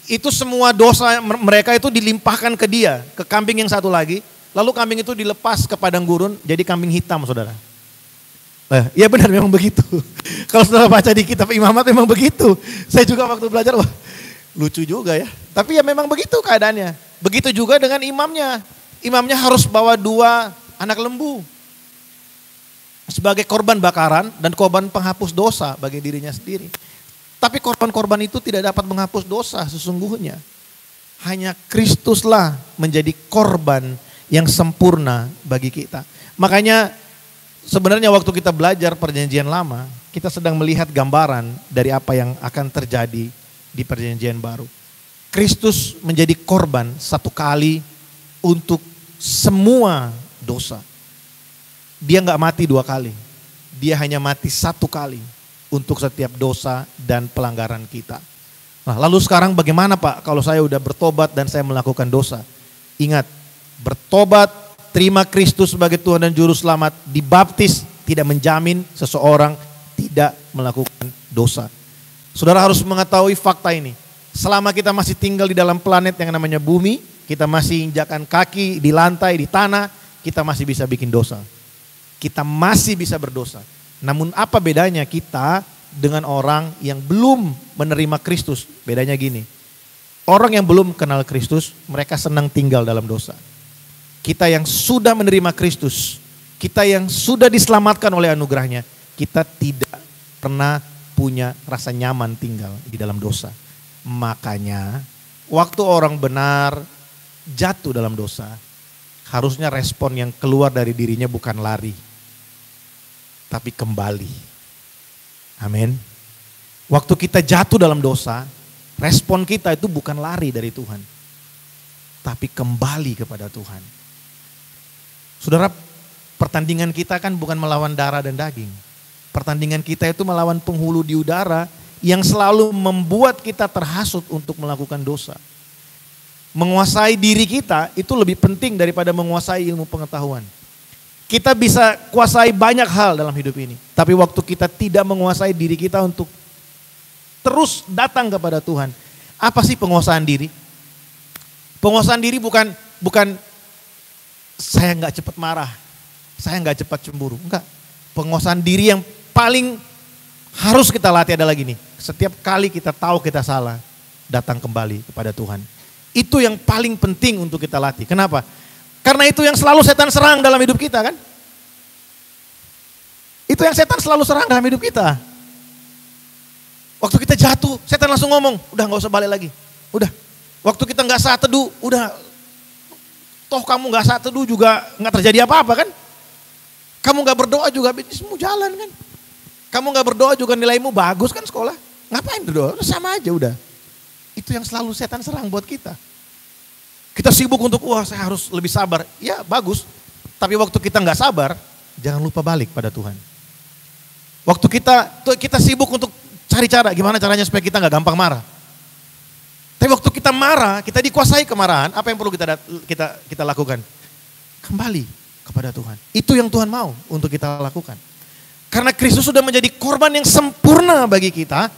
A: itu semua dosa mereka itu dilimpahkan ke dia, ke kambing yang satu lagi. Lalu kambing itu dilepas ke padang gurun jadi kambing hitam, saudara. Iya benar, memang begitu. Kalau saudara baca di kitab Imamat memang begitu. Saya juga waktu belajar, wah lucu juga ya. Tapi ya memang begitu keadaannya. Begitu juga dengan imamnya. Imamnya harus bawa dua anak lembu sebagai korban bakaran dan korban penghapus dosa bagi dirinya sendiri. Tapi korban-korban itu tidak dapat menghapus dosa sesungguhnya. Hanya Kristuslah menjadi korban yang sempurna bagi kita. Makanya sebenarnya waktu kita belajar perjanjian lama, kita sedang melihat gambaran dari apa yang akan terjadi di perjanjian baru. Kristus menjadi korban satu kali untuk semua dosa. Dia gak mati dua kali. Dia hanya mati satu kali untuk setiap dosa dan pelanggaran kita. Nah, lalu sekarang bagaimana Pak kalau saya udah bertobat dan saya melakukan dosa? Ingat, bertobat, terima Kristus sebagai Tuhan dan Juru Selamat, dibaptis tidak menjamin seseorang tidak melakukan dosa. Saudara harus mengetahui fakta ini. Selama kita masih tinggal di dalam planet yang namanya bumi, kita masih injakan kaki di lantai, di tanah, kita masih bisa bikin dosa. Kita masih bisa berdosa. Namun apa bedanya kita dengan orang yang belum menerima Kristus? Bedanya gini, orang yang belum kenal Kristus, mereka senang tinggal dalam dosa. Kita yang sudah menerima Kristus, kita yang sudah diselamatkan oleh anugerahnya, kita tidak pernah punya rasa nyaman tinggal di dalam dosa. Makanya waktu orang benar jatuh dalam dosa, harusnya respon yang keluar dari dirinya bukan lari, tapi kembali. Amin. Waktu kita jatuh dalam dosa, respon kita itu bukan lari dari Tuhan, tapi kembali kepada Tuhan. Saudara, pertandingan kita kan bukan melawan darah dan daging. Pertandingan kita itu melawan penghulu di udara yang selalu membuat kita terhasut untuk melakukan dosa. Menguasai diri kita itu lebih penting daripada menguasai ilmu pengetahuan. Kita bisa kuasai banyak hal dalam hidup ini. Tapi waktu kita tidak menguasai diri kita untuk terus datang kepada Tuhan. Apa sih penguasaan diri? Penguasaan diri bukan saya nggak cepat marah, saya nggak cepat cemburu. Enggak. Penguasaan diri yang paling harus kita latih adalah gini. Setiap kali kita tahu kita salah, datang kembali kepada Tuhan. Itu yang paling penting untuk kita latih. Kenapa? Karena itu yang selalu setan serang dalam hidup kita kan. Itu yang setan selalu serang dalam hidup kita. Waktu kita jatuh, setan langsung ngomong, udah gak usah balik lagi. Udah, waktu kita gak saat teduh, udah. Toh kamu gak saat teduh juga gak terjadi apa-apa kan. Kamu gak berdoa juga bisnismu jalan kan. Kamu gak berdoa juga nilaimu bagus kan sekolah. Ngapain berdoa? Sama aja udah. Itu yang selalu setan serang buat kita. Kita sibuk untuk, wah saya harus lebih sabar. Ya bagus, tapi waktu kita nggak sabar, jangan lupa balik pada Tuhan. Waktu kita sibuk untuk cari cara, gimana caranya supaya kita nggak gampang marah. Tapi waktu kita marah, kita dikuasai kemarahan, apa yang perlu kita lakukan? Kembali kepada Tuhan. Itu yang Tuhan mau untuk kita lakukan. Karena Kristus sudah menjadi korban yang sempurna bagi kita,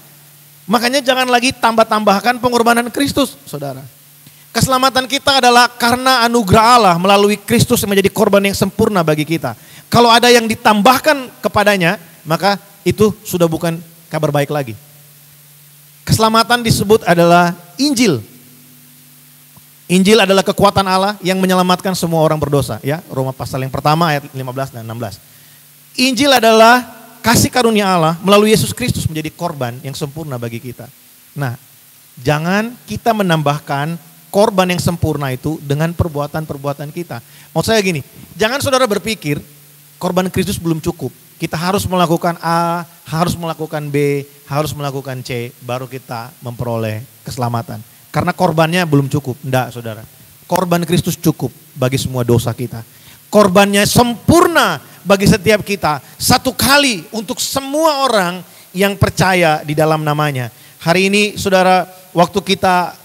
A: makanya jangan lagi tambah-tambahkan pengorbanan Kristus, saudara. Keselamatan kita adalah karena anugerah Allah melalui Kristus yang menjadi korban yang sempurna bagi kita. Kalau ada yang ditambahkan kepadanya, maka itu sudah bukan kabar baik lagi. Keselamatan disebut adalah Injil. Injil adalah kekuatan Allah yang menyelamatkan semua orang berdosa. Ya, Roma pasal yang pertama ayat 15 dan 16. Injil adalah kasih karunia Allah melalui Yesus Kristus menjadi korban yang sempurna bagi kita. Nah, jangan kita menambahkan korban yang sempurna itu dengan perbuatan-perbuatan kita. Maksud saya gini, jangan saudara berpikir korban Kristus belum cukup. Kita harus melakukan A, harus melakukan B, harus melakukan C, baru kita memperoleh keselamatan. Karena korbannya belum cukup. Enggak, saudara. Korban Kristus cukup bagi semua dosa kita. Korbannya sempurna bagi setiap kita. Satu kali untuk semua orang yang percaya di dalam namanya. Hari ini saudara, waktu kita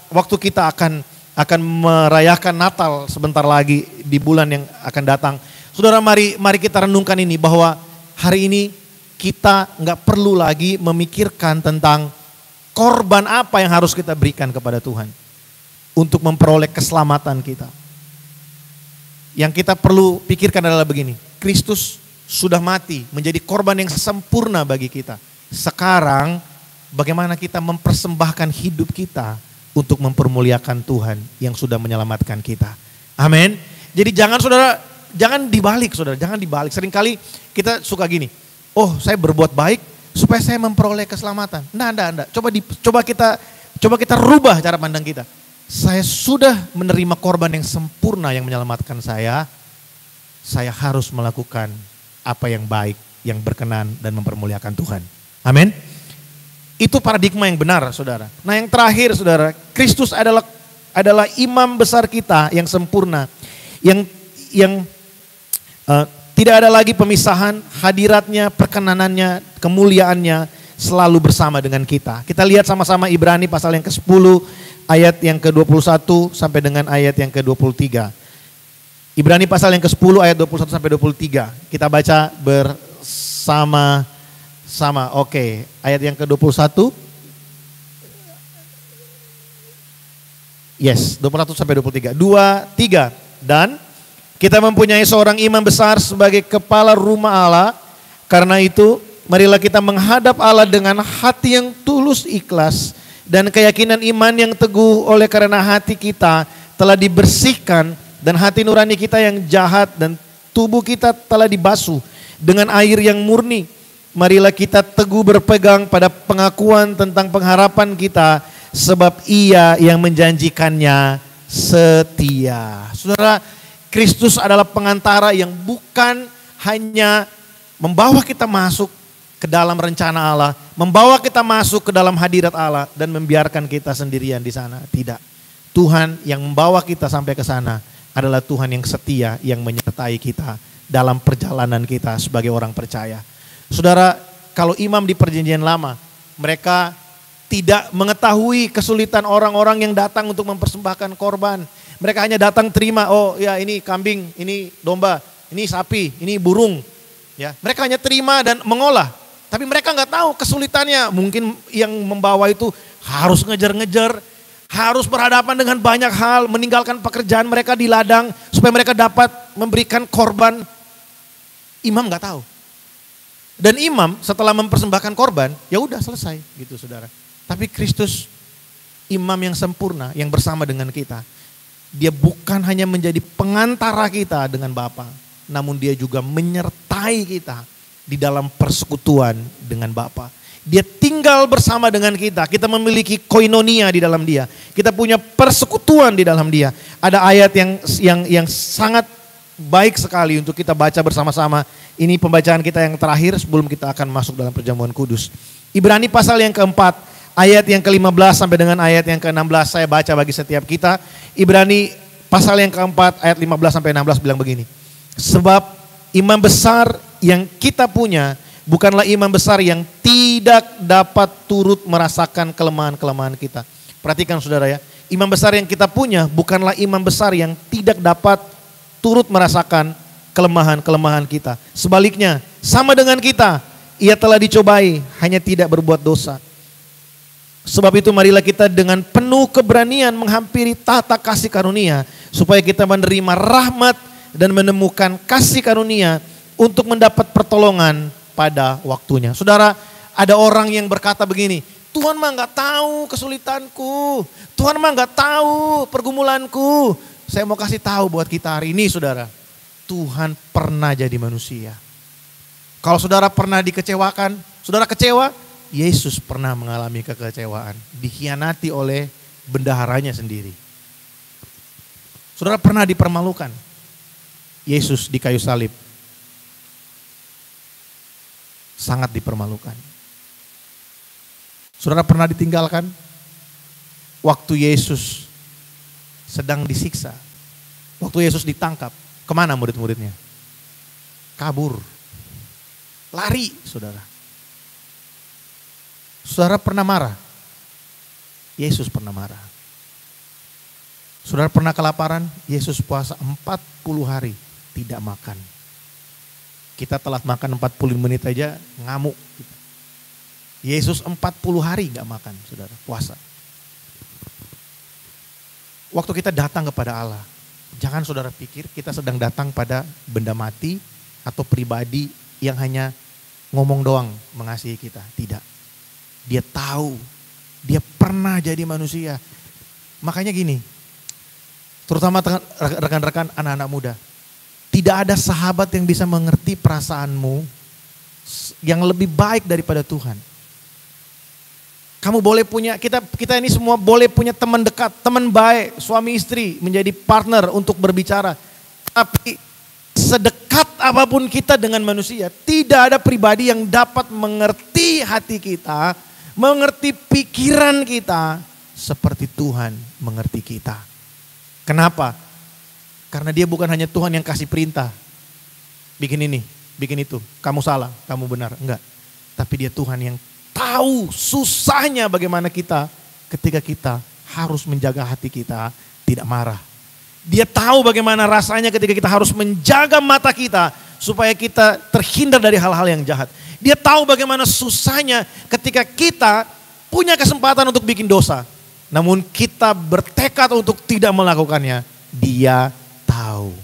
A: akan merayakan Natal sebentar lagi di bulan yang akan datang. Saudara, mari kita renungkan ini bahwa hari ini kita nggak perlu lagi memikirkan tentang korban apa yang harus kita berikan kepada Tuhan untuk memperoleh keselamatan kita. Yang kita perlu pikirkan adalah begini, Kristus sudah mati menjadi korban yang sempurna bagi kita. Sekarang bagaimana kita mempersembahkan hidup kita untuk mempermuliakan Tuhan yang sudah menyelamatkan kita. Amin. Jadi jangan dibalik saudara, jangan dibalik. Seringkali kita suka gini, oh saya berbuat baik supaya saya memperoleh keselamatan. Nah, coba kita rubah cara pandang kita. Saya sudah menerima korban yang sempurna yang menyelamatkan saya harus melakukan apa yang baik, yang berkenan dan mempermuliakan Tuhan. Amin. Itu paradigma yang benar, saudara. Nah, yang terakhir, saudara, Kristus adalah imam besar kita yang sempurna, yang tidak ada lagi pemisahan, hadiratnya, perkenanannya, kemuliaannya selalu bersama dengan kita. Kita lihat sama-sama Ibrani pasal yang ke-10 ayat yang ke-21 sampai dengan ayat yang ke-23. Ibrani pasal yang ke-10 ayat 21 sampai 23. Kita baca bersama-sama. Oke, ayat yang ke-21. Yes, 21 sampai 23. 2, 3. Dan kita mempunyai seorang imam besar sebagai kepala rumah Allah. Karena itu, marilah kita menghadap Allah dengan hati yang tulus ikhlas dan keyakinan iman yang teguh, oleh karena hati kita telah dibersihkan dan hati nurani kita yang jahat dan tubuh kita telah dibasuh dengan air yang murni. Marilah kita teguh berpegang pada pengakuan tentang pengharapan kita, sebab Ia yang menjanjikannya setia. Saudara, Kristus adalah pengantara yang bukan hanya membawa kita masuk ke dalam rencana Allah, membawa kita masuk ke dalam hadirat Allah dan membiarkan kita sendirian di sana. Tidak. Tuhan yang membawa kita sampai ke sana adalah Tuhan yang setia, yang menyertai kita dalam perjalanan kita sebagai orang percaya. Saudara, kalau imam di perjanjian lama, mereka tidak mengetahui kesulitan orang-orang yang datang untuk mempersembahkan korban. Mereka hanya datang terima, oh ya ini kambing, ini domba, ini sapi, ini burung. Ya, mereka hanya terima dan mengolah. Tapi mereka nggak tahu kesulitannya. Mungkin yang membawa itu harus ngejar-ngejar, harus berhadapan dengan banyak hal, meninggalkan pekerjaan mereka di ladang supaya mereka dapat memberikan korban. Imam nggak tahu. Dan imam setelah mempersembahkan korban, ya udah selesai gitu saudara. Tapi Kristus imam yang sempurna yang bersama dengan kita. Dia bukan hanya menjadi pengantara kita dengan Bapa, namun dia juga menyertai kita di dalam persekutuan dengan Bapa. Dia tinggal bersama dengan kita. Kita memiliki koinonia di dalam dia. Kita punya persekutuan di dalam dia. Ada ayat yang sangat baik sekali untuk kita baca bersama-sama. Ini pembacaan kita yang terakhir sebelum kita akan masuk dalam perjamuan kudus. Ibrani pasal yang keempat ayat yang ke-15 sampai dengan ayat yang ke-16 saya baca bagi setiap kita. Ibrani pasal yang keempat ayat 15 sampai 16 bilang begini. Sebab imam besar yang kita punya bukanlah imam besar yang tidak dapat turut merasakan kelemahan-kelemahan kita. Perhatikan saudara ya, imam besar yang kita punya bukanlah imam besar yang tidak dapat turut merasakan kelemahan-kelemahan kita. Sebaliknya, sama dengan kita, ia telah dicobai, hanya tidak berbuat dosa. Sebab itu marilah kita dengan penuh keberanian menghampiri tahta kasih karunia, supaya kita menerima rahmat dan menemukan kasih karunia untuk mendapat pertolongan pada waktunya. Saudara, ada orang yang berkata begini, Tuhan mah gak tahu kesulitanku, Tuhan mah gak tahu pergumulanku. Saya mau kasih tahu buat kita hari ini saudara, Tuhan pernah jadi manusia. Kalau saudara pernah dikecewakan, saudara kecewa, Yesus pernah mengalami kekecewaan, dikhianati oleh bendaharanya sendiri. Saudara pernah dipermalukan, Yesus di kayu salib sangat dipermalukan. Saudara pernah ditinggalkan, waktu Yesus sedang disiksa, waktu Yesus ditangkap, kemana murid-muridnya? Kabur, lari saudara. Saudara pernah marah? Yesus pernah marah. Saudara pernah kelaparan? Yesus puasa 40 hari tidak makan. Kita telat makan 40 menit aja ngamuk. Yesus 40 hari gak makan saudara, puasa. Waktu kita datang kepada Allah, jangan saudara pikir kita sedang datang pada benda mati atau pribadi yang hanya ngomong doang mengasihi kita. Tidak. Dia tahu, dia pernah jadi manusia. Makanya gini, terutama rekan-rekan anak-anak muda, tidak ada sahabat yang bisa mengerti perasaanmu yang lebih baik daripada Tuhan. Kamu boleh punya, kita ini semua boleh punya teman dekat, teman baik, suami istri menjadi partner untuk berbicara. Tapi sedekat apapun kita dengan manusia, tidak ada pribadi yang dapat mengerti hati kita, mengerti pikiran kita seperti Tuhan mengerti kita. Kenapa? Karena dia bukan hanya Tuhan yang kasih perintah. Bikin ini, bikin itu. Kamu salah, kamu benar. Enggak. Tapi dia Tuhan yang tahu susahnya bagaimana kita ketika kita harus menjaga hati kita tidak marah. Dia tahu bagaimana rasanya ketika kita harus menjaga mata kita supaya kita terhindar dari hal-hal yang jahat. Dia tahu bagaimana susahnya ketika kita punya kesempatan untuk bikin dosa. Namun kita bertekad untuk tidak melakukannya. Dia tahu.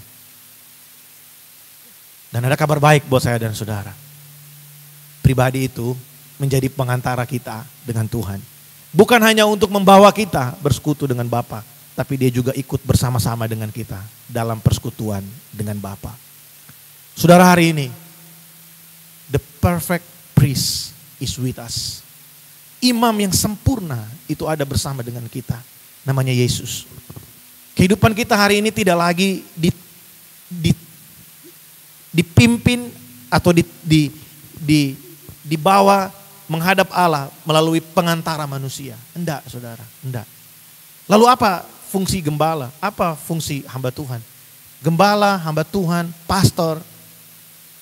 A: Dan ada kabar baik buat saya dan saudara. Pribadi itu menjadi pengantara kita dengan Tuhan. Bukan hanya untuk membawa kita bersekutu dengan Bapa, tapi dia juga ikut bersama-sama dengan kita dalam persekutuan dengan Bapa. Saudara, hari ini, the perfect priest is with us. Imam yang sempurna itu ada bersama dengan kita. Namanya Yesus. Kehidupan kita hari ini tidak lagi dipimpin atau dibawa menghadap Allah melalui pengantara manusia. Enggak saudara, enggak. Lalu apa fungsi gembala? Apa fungsi hamba Tuhan? Gembala, hamba Tuhan, pastor,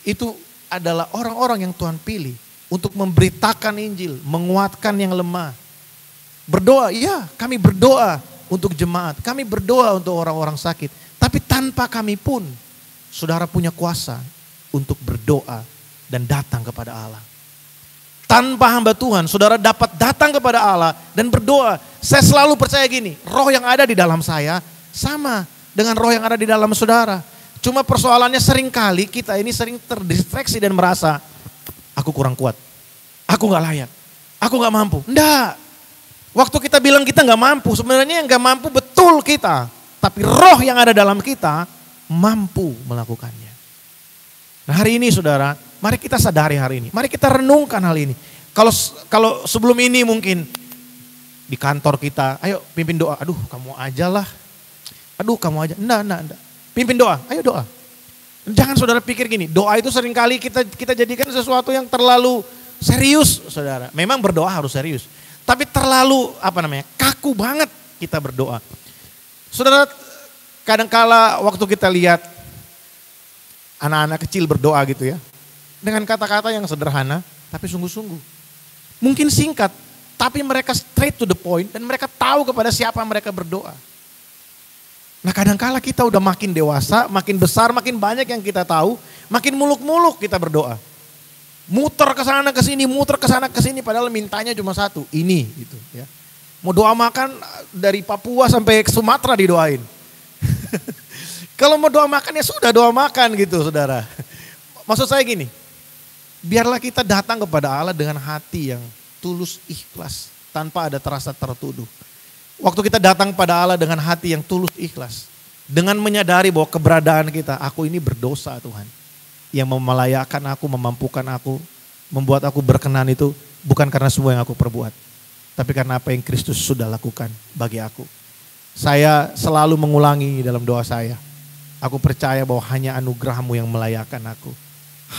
A: itu adalah orang-orang yang Tuhan pilih untuk memberitakan Injil, menguatkan yang lemah. Berdoa, iya kami berdoa untuk jemaat, kami berdoa untuk orang-orang sakit. Tapi tanpa kami pun, saudara punya kuasa untuk berdoa dan datang kepada Allah. Tanpa hamba Tuhan, saudara dapat datang kepada Allah dan berdoa. Saya selalu percaya gini, roh yang ada di dalam saya sama dengan roh yang ada di dalam saudara. Cuma persoalannya seringkali kita ini sering terdistraksi dan merasa, aku kurang kuat, aku gak layak, aku gak mampu. Enggak. Waktu kita bilang kita gak mampu, sebenarnya yang gak mampu betul kita. Tapi roh yang ada dalam kita mampu melakukannya. Nah hari ini saudara, mari kita sadari hari ini. Mari kita renungkan hal ini. Kalau sebelum ini mungkin di kantor kita, ayo pimpin doa. Aduh kamu aja lah. Aduh kamu aja. Enggak. Pimpin doa, ayo doa. Jangan saudara pikir gini, doa itu seringkali kita jadikan sesuatu yang terlalu serius saudara. Memang berdoa harus serius. Tapi terlalu kaku banget kita berdoa. Saudara, kadangkala waktu kita lihat anak-anak kecil berdoa gitu ya. Dengan kata-kata yang sederhana tapi sungguh-sungguh. Mungkin singkat tapi mereka straight to the point dan mereka tahu kepada siapa mereka berdoa. Nah kadangkala kita udah makin dewasa, makin besar, makin banyak yang kita tahu, makin muluk-muluk kita berdoa. Muter ke sana ke sini, muter ke sana ke sini padahal mintanya cuma satu, ini gitu ya. Mau doa makan dari Papua sampai ke Sumatera didoain. Kalau mau doa makan ya sudah doa makan gitu saudara. Maksud saya gini, biarlah kita datang kepada Allah dengan hati yang tulus ikhlas tanpa ada terasa tertuduh. Waktu kita datang pada Allah dengan hati yang tulus ikhlas, dengan menyadari bahwa keberadaan kita, aku ini berdosa Tuhan. Yang memelayakan aku, memampukan aku, membuat aku berkenan itu bukan karena semua yang aku perbuat. Tapi karena apa yang Kristus sudah lakukan bagi aku. Saya selalu mengulangi dalam doa saya. Aku percaya bahwa hanya anugerah-Mu yang melayakan aku.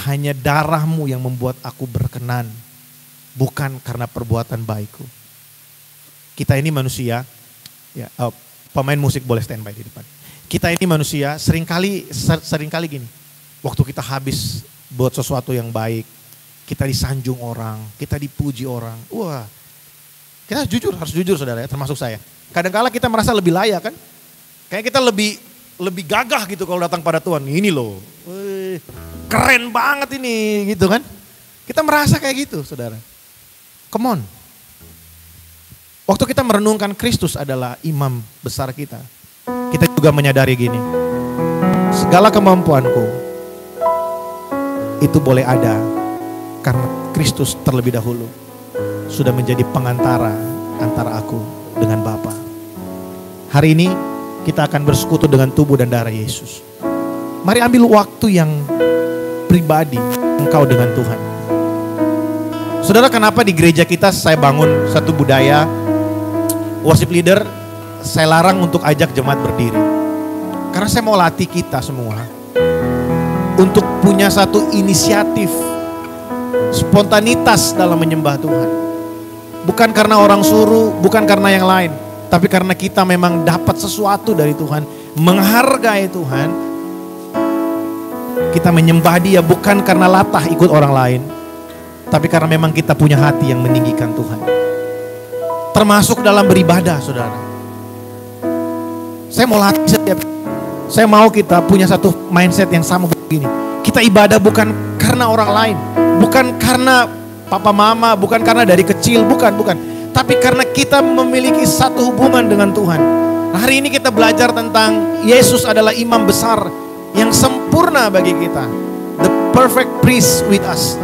A: Hanya darah-Mu yang membuat aku berkenan. Bukan karena perbuatan baikku. Kita ini manusia, ya, pemain musik boleh standby di depan. Kita ini manusia seringkali gini. Waktu kita habis buat sesuatu yang baik, kita disanjung orang, kita dipuji orang. Wah, kita harus jujur saudara ya, termasuk saya. Kadang-kala kita merasa lebih layak kan. Kayak kita lebih gagah gitu kalau datang pada Tuhan. Ini loh, keren banget ini gitu kan. Kita merasa kayak gitu saudara. Come on. Waktu kita merenungkan Kristus adalah imam besar kita. Kita juga menyadari gini. Segala kemampuanku itu boleh ada karena Kristus terlebih dahulu sudah menjadi pengantara antara aku dengan Bapa. Hari ini kita akan bersekutu dengan tubuh dan darah Yesus. Mari ambil waktu yang pribadi engkau dengan Tuhan. Saudara, kenapa di gereja kita saya bangun satu budaya worship leader, saya larang untuk ajak jemaat berdiri. Karena saya mau latih kita semua untuk punya satu inisiatif, spontanitas dalam menyembah Tuhan. Bukan karena orang suruh, bukan karena yang lain. Tapi karena kita memang dapat sesuatu dari Tuhan, menghargai Tuhan. Kita menyembah Dia bukan karena latah ikut orang lain. Tapi karena memang kita punya hati yang meninggikan Tuhan. Termasuk dalam beribadah saudara. Saya mau latih saya mau kita punya satu mindset yang sama begini. Kita ibadah bukan karena orang lain, bukan karena papa mama, bukan karena dari kecil, bukan. Tapi karena kita memiliki satu hubungan dengan Tuhan. Nah, hari ini kita belajar tentang Yesus adalah imam besar yang sempurna bagi kita. The perfect priest with us.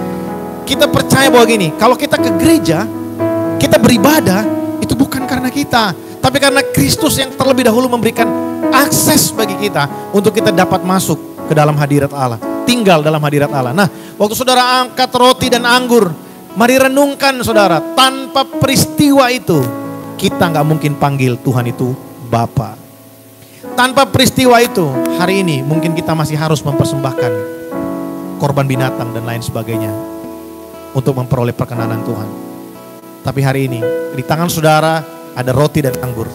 A: Kita percaya bahwa gini, kalau kita ke gereja, kita beribadah, itu bukan karena kita. Tapi karena Kristus yang terlebih dahulu memberikan akses bagi kita untuk kita dapat masuk ke dalam hadirat Allah. Tinggal dalam hadirat Allah. Nah, waktu saudara angkat roti dan anggur, mari renungkan saudara, tanpa peristiwa itu, kita gak mungkin panggil Tuhan itu Bapa. Tanpa peristiwa itu, hari ini mungkin kita masih harus mempersembahkan korban binatang dan lain sebagainya untuk memperoleh perkenanan Tuhan. Tapi hari ini, di tangan saudara ada roti dan anggur.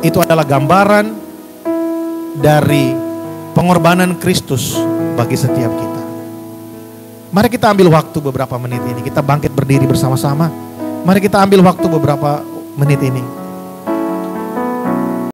A: Itu adalah gambaran dari pengorbanan Kristus bagi setiap kita. Mari kita ambil waktu beberapa menit ini. Kita bangkit berdiri bersama-sama. Mari kita ambil waktu beberapa menit ini.